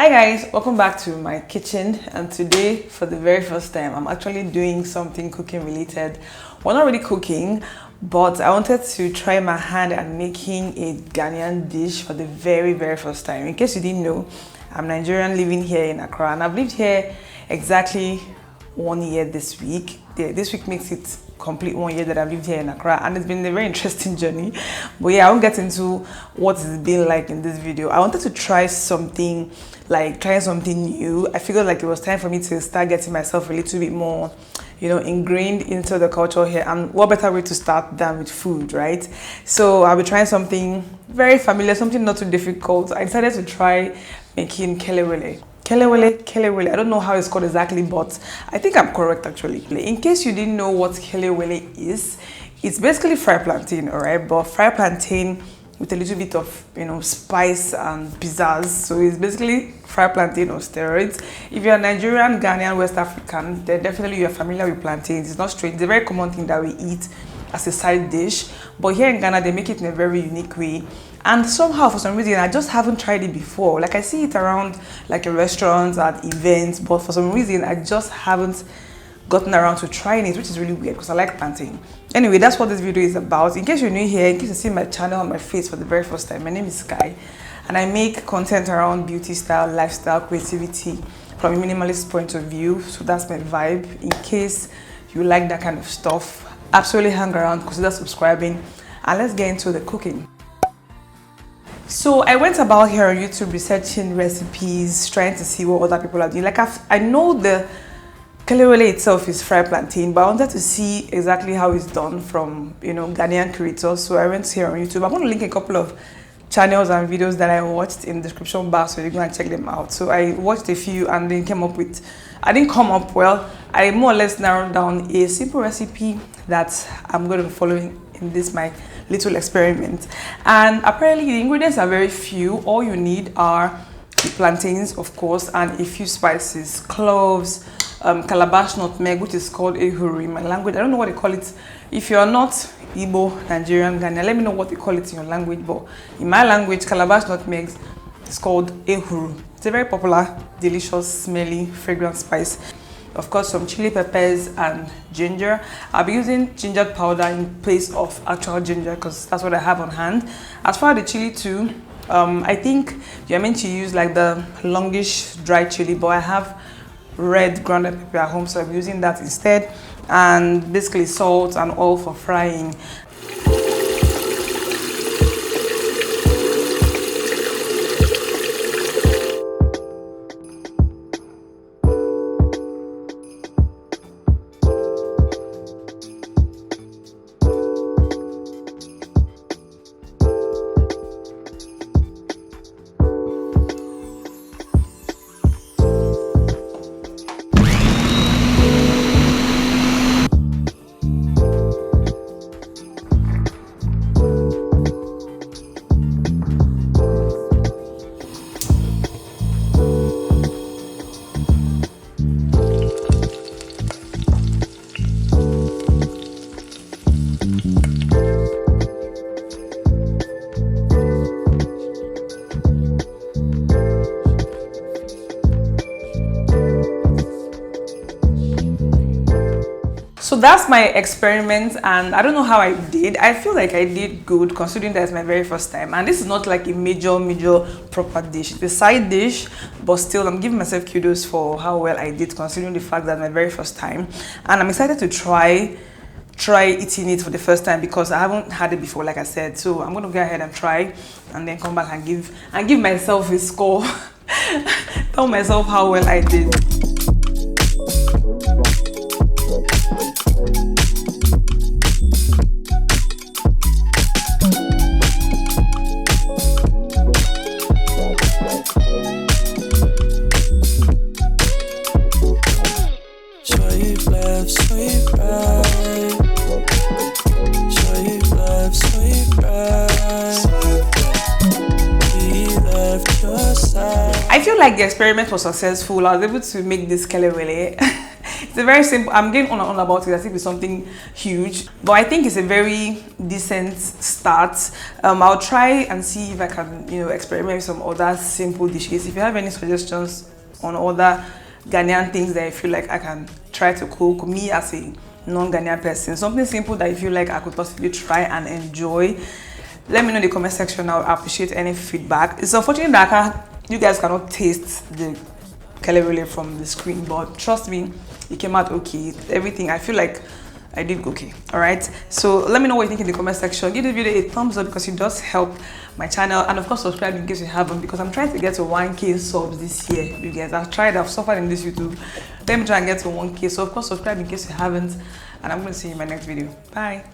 Hi guys, welcome back to my kitchen, and today for the very first time I'm actually doing something cooking related. Well, not really cooking, but I wanted to try my hand at making a Ghanaian dish for the very first time. In case you didn't know, I'm Nigerian living here in Accra, and I've lived here exactly 1 year this week. This week makes it complete 1 year that I've lived here in Accra, and it's been a very interesting journey. But yeah, I won't get into what it's been like in this video. I wanted to try something, like trying something new. I figured like it was time for me to start getting myself a little bit more, ingrained into the culture here, and what better way to start than with food, right? So I'll be trying something very familiar, something not too difficult. I decided to try making kelewele. Kelewele. I don't know how it's called exactly, but I think I'm correct actually. In case you didn't know what kelewele is, it's basically fried plantain, alright? But fried plantain with a little bit of spice and pizzazz. So it's basically fried plantain on steroids. If you're Nigerian, Ghanaian, West African, then definitely you're familiar with plantains. It's not strange. It's a very common thing that we eat as a side dish. But here in Ghana, they make it in a very unique way. And somehow, for some reason, I just haven't tried it before. Like I see it around like in restaurants, at events, but for some reason, I just haven't gotten around to trying it, which is really weird because I like plantain. Anyway, that's what this video is about. In case you're new here, in case you see my channel on my face for the very first time, my name is Sky, and I make content around beauty, style, lifestyle, creativity from a minimalist point of view. So that's my vibe. In case you like that kind of stuff, absolutely hang around, consider subscribing, and let's get into the cooking. So I went about here on YouTube researching recipes, trying to see what other people are doing. Like I know the kelewele itself is fried plantain, but I wanted to see exactly how it's done from Ghanaian creators. So I went here on YouTube. I'm going to link a couple of channels and videos that I watched in the description box, so you can check them out. So I watched a few and then I more or less narrowed down a simple recipe that I'm going to be following in this my little experiment. And apparently the ingredients are very few. All you need are the plantains, of course, and a few spices, cloves, calabash nutmeg, which is called ehuru in my language. I don't know what they call it. If you are not Igbo, Nigerian, Ghanaian, let me know what they call it in your language. But in my language, calabash nutmeg is called ehuru. It's a very popular, delicious, smelly, fragrant spice. Of course, some chili peppers and ginger. I'll be using ginger powder in place of actual ginger because that's what I have on hand. As for the chili too, I think you're meant to use like the longish dry chili, but I have red grounded pepper at home, so I'm using that instead. And basically salt and oil for frying. So that's my experiment, and I don't know how I did. I feel like I did good considering that it's my very first time, and this is not like a major proper dish. It's a side dish, but still I'm giving myself kudos for how well I did considering the fact that my very first time. And I'm excited to try eating it for the first time because I haven't had it before, like I said. So I'm gonna go ahead and try and then come back and give myself a score. Tell myself how well I did. I feel like the experiment was successful. I was able to make this kelewele. It's a very simple, I'm getting on and on about it as if it's something huge, but I think it's a very decent start. I'll try and see if I can, experiment with some other simple dishes. If you have any suggestions on other Ghanaian things that I feel like I can try to cook, me as a non-Ghanaian person, something simple that I feel like I could possibly try and enjoy, let me know in the comment section. I'll appreciate any feedback. It's unfortunate that you guys cannot taste the Kelewele from the screen, but trust me, it came out okay. Everything, I feel like I did okay. All right, so let me know what you think in the comment section. Give this video a thumbs up because it does help my channel, and of course subscribe in case you haven't, because I'm trying to get to 1K subs this year. You guys, I've suffered in this YouTube. Let me try and get to 1K, so of course subscribe in case you haven't, and I'm going to see you in my next video. Bye.